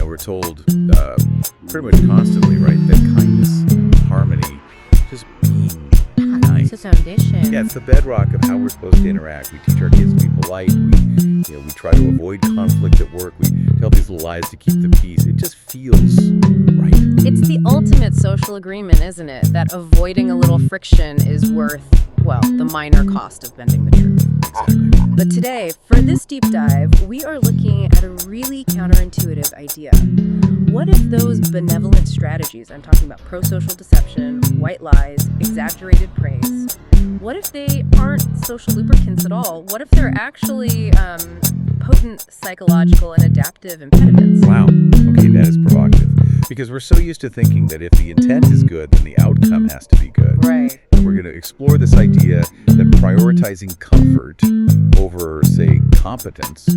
we're told pretty much constantly, right, that kindness, harmony, just being nice. It's a foundation. Yeah, it's the bedrock of how we're supposed to interact. We teach our kids to be polite. We try to avoid conflict at work. We tell these little lies to keep the peace. It just feels right. It's the ultimate social agreement, isn't it? That avoiding a little friction is worth, well, the minor cost of bending the truth. Exactly. But today, for this deep dive, we are looking at a really counterintuitive idea. What if those benevolent strategies, I'm talking about pro-social deception, white lies, exaggerated praise, what if they aren't social lubricants at all? What if they're actually potent psychological and adaptive impediments? Wow. Okay, that is provocative. Because we're so used to thinking that if the intent is good, then the outcome has to be good. Right. And we're going to explore this idea that prioritizing comfort over, say, competence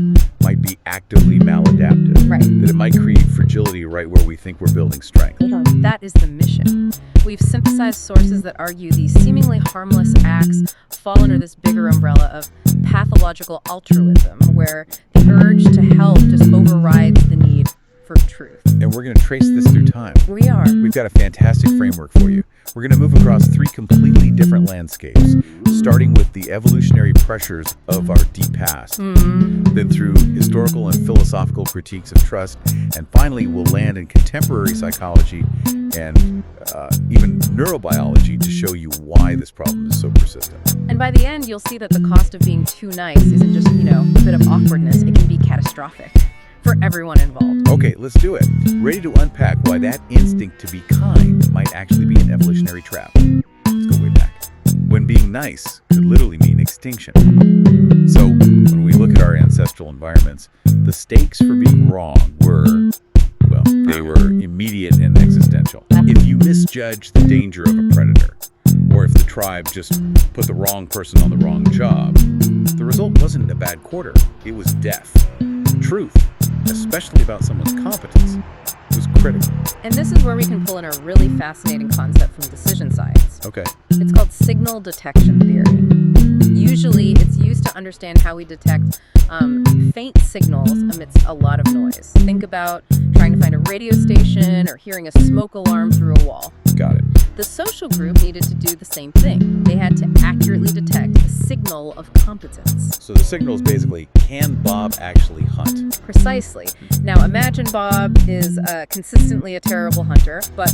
might be actively maladaptive. Right. That it might create fragility right where we think we're building strength. That is the mission. We've synthesized sources that argue these seemingly harmless acts fall under this bigger umbrella of pathological altruism, where the urge to help just overrides the need for truth. And we're going to trace this through time. We are. We've got a fantastic framework for you. We're going to move across 3 completely different landscapes, starting with the evolutionary pressures of our deep past, then through historical and philosophical critiques of trust, and finally we'll land in contemporary psychology and even neurobiology to show you why this problem is so persistent. And by the end, you'll see that the cost of being too nice isn't just, a bit of awkwardness. It can be catastrophic for everyone involved. Okay, let's do it. Ready to unpack why that instinct to be kind might actually be an evolutionary trap. Let's go way back. When being nice could literally mean extinction. So, when we look at our ancestral environments, the stakes for being wrong were, well, they were immediate and existential. If you misjudge the danger of a predator, or if the tribe just put the wrong person on the wrong job, the result wasn't a bad quarter, it was death. Truth, especially about someone's competence, was critical. And this is where we can pull in a really fascinating concept from decision science. Okay. It's called signal detection theory. Usually, it's used to understand how we detect faint signals amidst a lot of noise. Think about trying to find a radio station or hearing a smoke alarm through a wall. Got it. The social group needed to do the same thing. They had to accurately detect the signal of competence. So the signal is basically, can Bob actually hunt? Precisely. Now imagine Bob is consistently a terrible hunter, but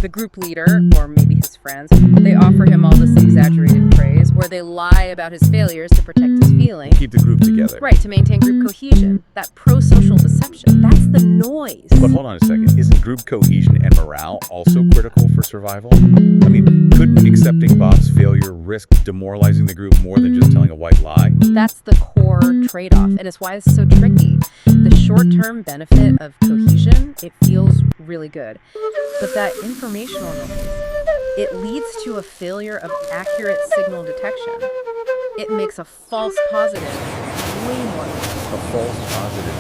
the group leader, or maybe his friends, they offer him all this exaggerated praise, or they lie about his failures to protect his feelings. Keep the group together. Right, to maintain group cohesion. That pro-social deception, that's the noise. But hold on a second. Isn't group cohesion and morale also critical for survival? I mean, couldn't accepting Bob's failure risk demoralizing the group more than just telling a white lie? That's the core trade-off, and it's why it's so tricky. The short-term benefit of cohesion, it feels really good. But that informational noise, it leads to a failure of accurate signal detection. It makes a false positive way more likely. A false positive.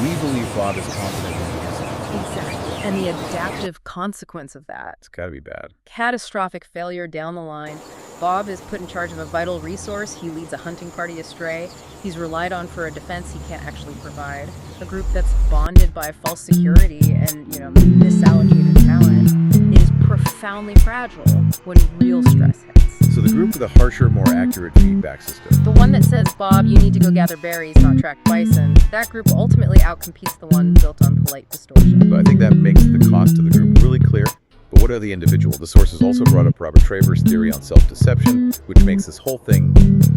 We believe Bob is confident when he isn't. Exactly. And the adaptive consequence of that. It's got to be bad. Catastrophic failure down the line. Bob is put in charge of a vital resource. He leads a hunting party astray. He's relied on for a defense he can't actually provide. A group that's bonded by false security and, misallocated talent is profoundly fragile when real stress hits. So the group with a harsher, more accurate feedback system. The one that says, Bob, you need to go gather berries, not track bison, that group ultimately outcompetes the one built on polite distortion. But I think that makes the cost to the group really clear. But what are the individual? The sources also brought up Robert Traver's theory on self-deception, which makes this whole thing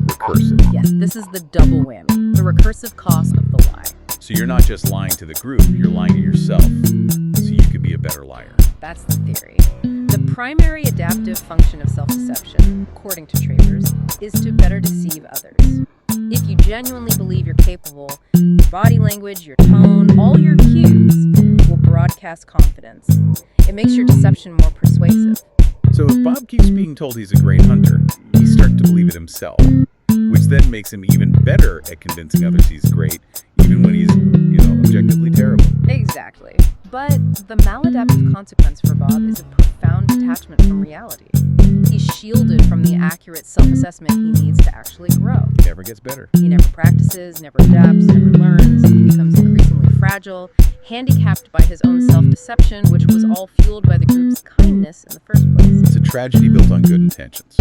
recursive. Yes, this is the double whammy, the recursive cost of the lie. So you're not just lying to the group, you're lying to yourself. So you could be a better liar. That's the theory. The primary adaptive function of self-deception, according to Travers, is to better deceive others. If you genuinely believe you're capable, your body language, your tone, all your cues will broadcast confidence. It makes your deception more persuasive. So if Bob keeps being told he's a great hunter, he's starting to believe it himself, which then makes him even better at convincing others he's great, even when he's, objectively terrible. Exactly. But the maladaptive consequence for Bob is a profound detachment from reality. He's shielded from the accurate self-assessment he needs to actually grow. He never gets better. He never practices, never adapts, never learns. He becomes increasingly fragile, handicapped by his own self-deception, which was all fueled by the group's kindness in the first place. It's a tragedy built on good intentions.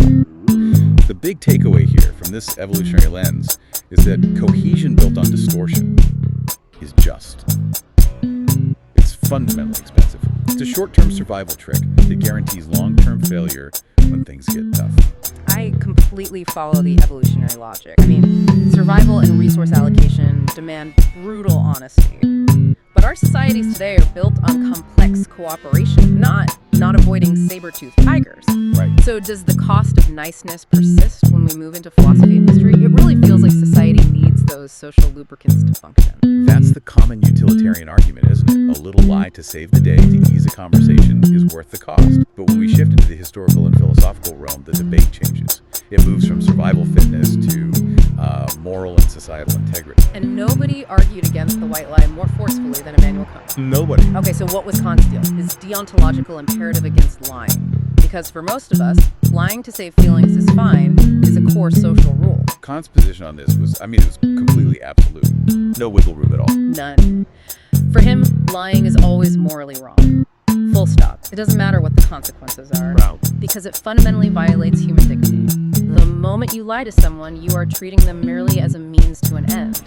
The big takeaway here from this evolutionary lens is that cohesion built on distortion is just. It's fundamentally expensive. It's a short-term survival trick that guarantees long-term failure when things get tough. I completely follow the evolutionary logic. I mean, survival and resource allocation demand brutal honesty. But our societies today are built on complex cooperation, not avoiding saber-toothed tigers. Right. So does the cost of niceness persist when we move into philosophy and history? It really feels like society needs those social lubricants to function. That's the common utilitarian argument, isn't it? A little lie to save the day, to ease a conversation, is worth the cost. But when we shift into the historical and philosophical realm, the debate changes. It moves from survival fitness to moral and societal integrity. And nobody argued against the white lie more forcefully than Immanuel Kant. Nobody. Okay, so what was Kant's deal? His deontological imperative against lying. Because for most of us, lying to save feelings is fine is a core social rule. Kant's position on this was, it was completely absolute. No wiggle room at all. None. For him, lying is always morally wrong. Full stop. It doesn't matter what the consequences are. Wow. Because it fundamentally violates human dignity. The moment you lie to someone, you are treating them merely as a means to an end.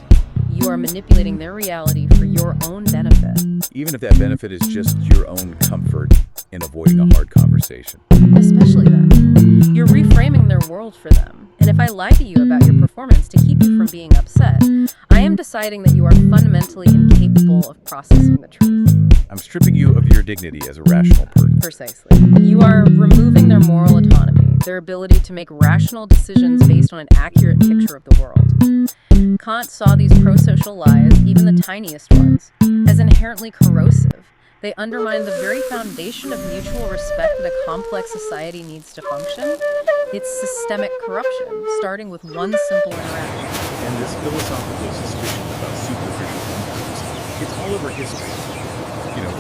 You are manipulating their reality for your own benefit. Even if that benefit is just your own comfort in avoiding a hard conversation. Especially then. You're reframing their world for them. And if I lie to you about your performance to keep you from being upset, I am deciding that you are fundamentally incapable of processing the truth. I'm stripping you of your dignity as a rational person. Precisely. You are removing their moral autonomy, their ability to make rational decisions based on an accurate picture of the world. Kant saw these pro-social lies, even the tiniest ones, as inherently corrosive. They undermine the very foundation of mutual respect that a complex society needs to function. It's systemic corruption, starting with one simple interaction. And this philosophical suspicion about superficial comforts, it's all over history.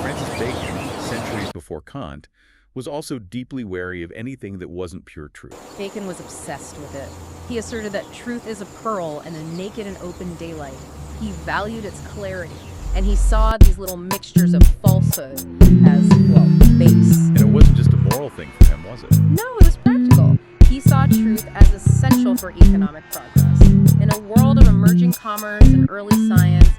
Francis Bacon, centuries before Kant, was also deeply wary of anything that wasn't pure truth. Bacon was obsessed with it. He asserted that truth is a pearl and a naked and open daylight. He valued its clarity, and he saw these little mixtures of falsehood as, base. And it wasn't just a moral thing for him, was it? No, it was practical. He saw truth as essential for economic progress. In a world of emerging commerce and early science,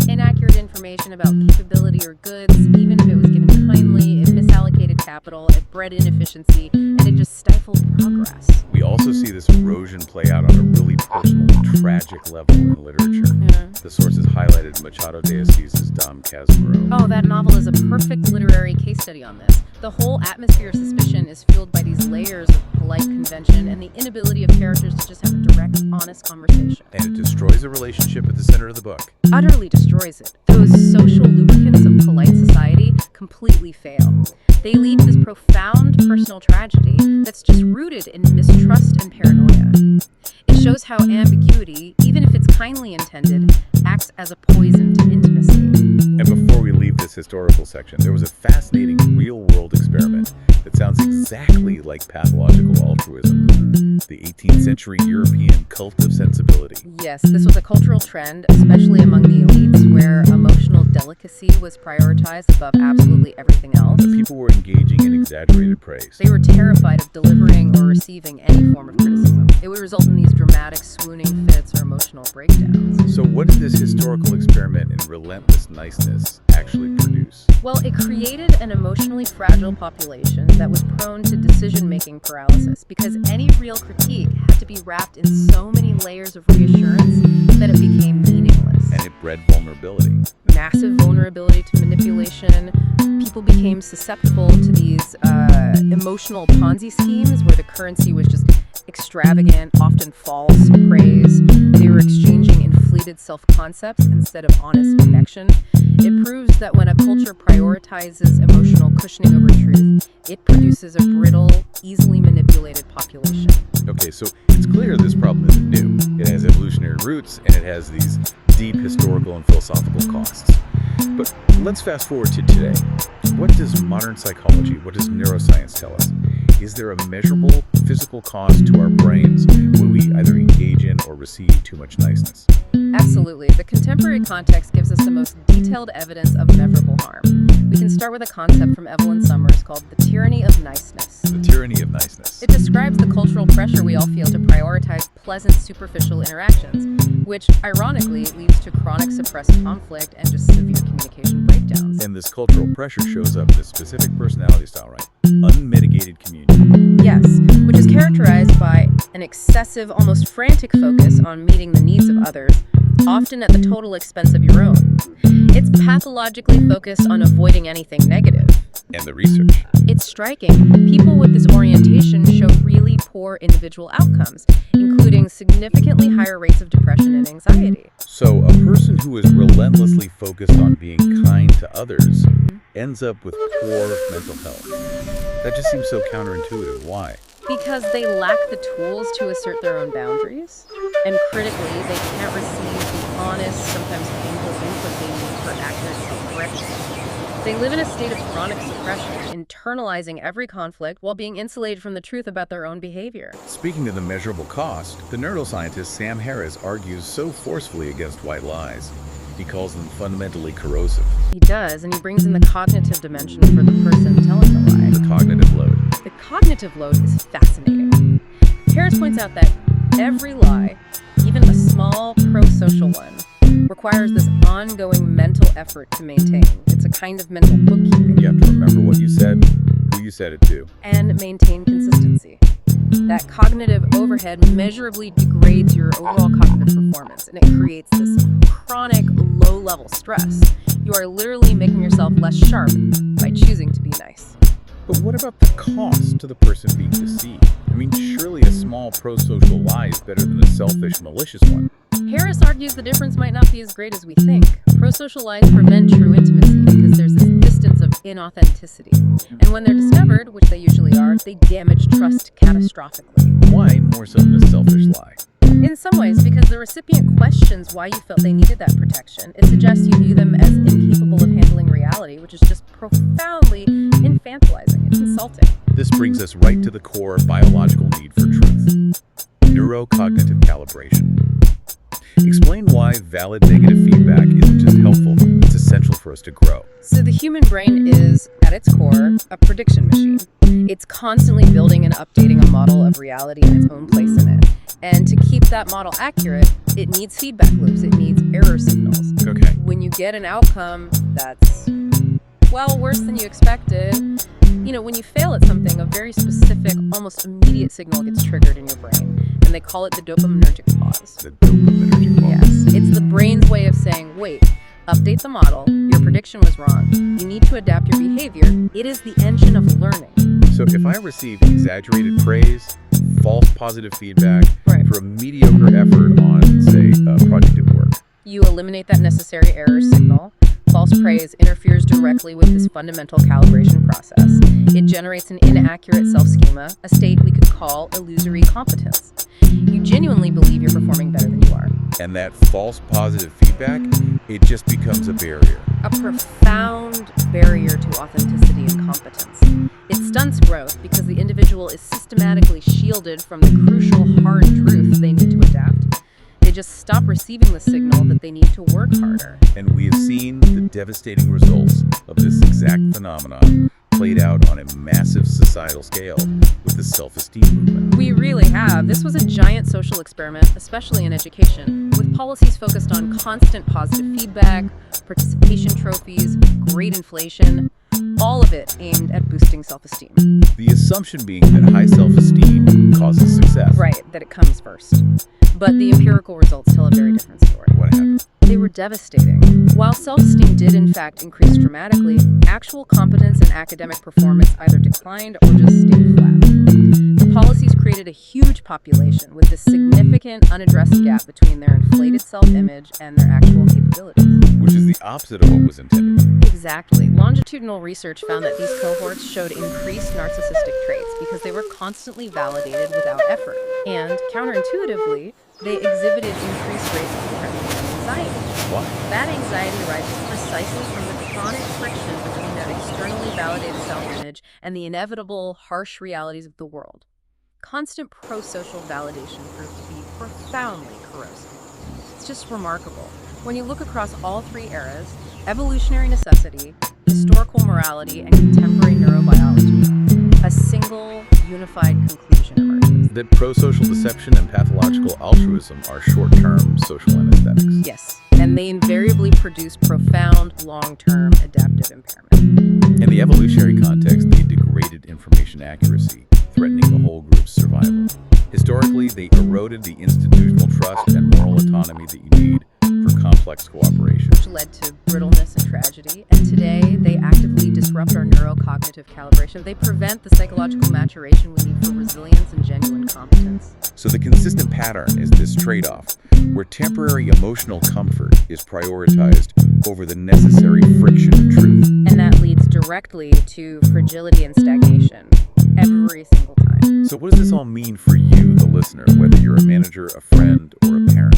inaccurate information about capability or goods, even if it was given kindly, it misallocated capital, it bred inefficiency, and it just stifled progress. We also see this erosion play out on a really personal and tragic level in literature. Yeah. The sources highlighted Machado de Assis's Dom Casmurro. Oh, that novel is a perfect literary case study on this. The whole atmosphere of suspicion is fueled by these layers of polite convention and the inability of characters to just have a direct, honest conversation. And it destroys the relationship at the center of the book. Utterly destroys it. Those social lubricants of polite society completely fail. They lead to this profound personal tragedy that's just rooted in mistrust and paranoia. It shows how ambiguity, even if it's kindly intended, acts as a poison to intimacy. And before we leave this historical section, there was a fascinating real-world experiment that sounds exactly like pathological altruism. The 18th century European cult of sensibility. Yes, this was a cultural trend, especially among the elites, where emotional delicacy was prioritized above absolutely everything else. The people were engaging in exaggerated praise. They were terrified of delivering or receiving any form of criticism. It would result in these dramatic swooning fits or emotional breakdowns. So what did this historical experiment in relentless niceness actually produce? Well, it created an emotionally fragile population that was prone to decision-making paralysis because any real critique had to be wrapped in so many layers of reassurance that it became meaningless. And it bred vulnerability. Massive vulnerability to manipulation. People became susceptible to these emotional Ponzi schemes where the currency was just extravagant, often false praise. They were exchanging inflated self-concepts instead of honest connection. It proves that when a culture prioritizes emotional cushioning over truth, it produces a brittle, easily manipulated population. Okay, so it's clear this problem isn't new. It has evolutionary roots, and it has these deep historical and philosophical costs. But let's fast forward to today. What does modern psychology, what does neuroscience tell us? Is there a measurable physical cost to our brains when we either engage in or receive too much niceness? Absolutely. The contemporary context gives us the most detailed evidence of measurable harm. We can start with a concept from Evelyn Summers called the tyranny of niceness. The tyranny of niceness. It describes the cultural pressure we all feel to prioritize pleasant, superficial interactions, which, ironically, leads to chronic suppressed conflict and just severe communication breakdowns. And this cultural pressure shows up in a specific personality style, right? Unmitigated communion. Yes, which is characterized by an excessive, almost frantic focus on meeting the needs of others, often at the total expense of your own. It's pathologically focused on avoiding anything negative. And the research. It's striking. People with this orientation show really poor individual outcomes, including significantly higher rates of depression and anxiety. So a person who is relentlessly focused on being kind to others ends up with poor mental health. That just seems so counterintuitive. Why? Because they lack the tools to assert their own boundaries, and critically, they can't receive the honest, sometimes painful input they need for accurate self-correction. They live in a state of chronic suppression, internalizing every conflict while being insulated from the truth about their own behavior. Speaking of the measurable cost, the neuroscientist Sam Harris argues so forcefully against white lies. He calls them fundamentally corrosive. He does, and he brings in the cognitive dimension for the person telling the lie. The cognitive load. The cognitive load is fascinating. Harris points out that every lie, even a small pro-social one, requires this ongoing mental effort to maintain. It's a kind of mental bookkeeping. You have to remember what you said, who you said it to. And maintain consistency. That cognitive overhead measurably degrades your overall cognitive performance, and it creates this chronic low-level stress. You are literally making yourself less sharp by choosing to be nice. But what about the cost to the person being deceived? I mean, surely a small pro-social lie is better than a selfish, malicious one. Harris argues the difference might not be as great as we think. Pro-social lies prevent true intimacy because there's this distance of inauthenticity. And when they're discovered, which they usually are, they damage trust catastrophically. Why more so than a selfish lie? In some ways, because the recipient questions why you felt they needed that protection. It suggests you view them as incapable of handling reality, which is just profoundly infantilizing. It's insulting. This brings us right to the core biological need for truth. Neurocognitive calibration. Explain why valid negative feedback isn't just helpful, it's essential for us to grow. So the human brain is, at its core, a prediction machine. It's constantly building and updating a model of reality and its own place in it. And to keep that model accurate, it needs feedback loops, it needs error signals. Okay. When you get an outcome that's, well, worse than you expected, when you fail at something, a very specific, almost immediate signal gets triggered in your brain. And they call it the dopaminergic pause. The dopaminergic pause. Yes. It's the brain's way of saying, wait, update the model. Your prediction was wrong. You need to adapt your behavior. It is the engine of learning. So if I receive exaggerated praise, false positive feedback for a mediocre effort on, say, a project at work, you eliminate that necessary error signal. False praise interferes directly with this fundamental calibration process. It generates an inaccurate self-schema, a state we could call illusory competence. You genuinely believe you're performing better than you are. And that false positive feedback, it just becomes a barrier. A profound barrier to authenticity and competence. It stunts growth because the individual is systematically shielded from the crucial hard truth they need to adapt. They just stop receiving the signal that they need to work harder. And we have seen the devastating results of this exact phenomenon played out on a massive societal scale with the self-esteem movement. We really have. This was a giant social experiment, especially in education, with policies focused on constant positive feedback, participation trophies, grade inflation, all of it aimed at boosting self-esteem. The assumption being that high self-esteem causes success. Right, that it comes first. But the empirical results tell a very different story. What happened? They were devastating. While self-esteem did in fact increase dramatically, actual competence and academic performance either declined or just stayed flat. The policies created a huge population with this significant unaddressed gap between their inflated self-image and their actual capabilities. Which is the opposite of what was intended. Exactly. Longitudinal research found that these cohorts showed increased narcissistic traits because they were constantly validated without effort. And counterintuitively, they exhibited increased rates of depression and anxiety. Why? That anxiety arises precisely from the chronic friction between that externally validated self-image and the inevitable, harsh realities of the world. Constant pro-social validation proved to be profoundly corrosive. It's just remarkable. When you look across all three eras, evolutionary necessity, historical morality, and contemporary neurobiology, a single, unified conclusion emerges. That pro-social deception and pathological altruism are short-term social anesthetics. Yes, and they invariably produce profound, long-term adaptive impairment. In the evolutionary context, they degraded information accuracy, threatening the whole group's survival. Historically, they eroded the institutional trust and moral autonomy that you need for complex cooperation. Which led to brittleness and tragedy, and today they actively disrupt our neurocognitive calibration. They prevent the psychological maturation we need for resilience and genuine competence. So the consistent pattern is this trade-off, where temporary emotional comfort is prioritized over the necessary friction of truth. And that leads directly to fragility and stagnation every single time. So what does this all mean for you, the listener, whether you're a manager, a friend, or a parent?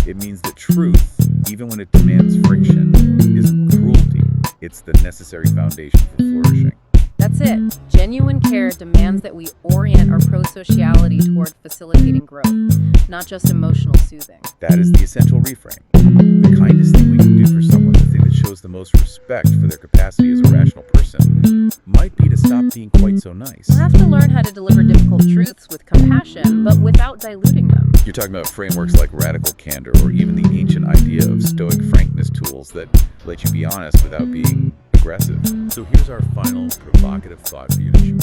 It means that truth, even when it demands friction, isn't cruelty. It's the necessary foundation for flourishing. That's it. Genuine care demands that we orient our pro-sociality toward facilitating growth, not just emotional soothing. That is the essential reframe. The kindest thing we can do for someone, the thing that shows the most respect for their capacity as a rational person, might be to stop being quite so nice. We'll have to learn how to deliver difficult truths with compassion, but without diluting them. You're talking about frameworks like radical candor or even the ancient idea of stoic frankness tools that let you be honest without being aggressive. So here's our final provocative thought for you to chew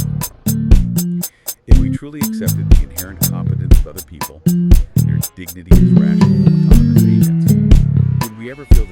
on. If we truly accepted the inherent competence of other people, their dignity as rational, autonomous agents, would we ever feel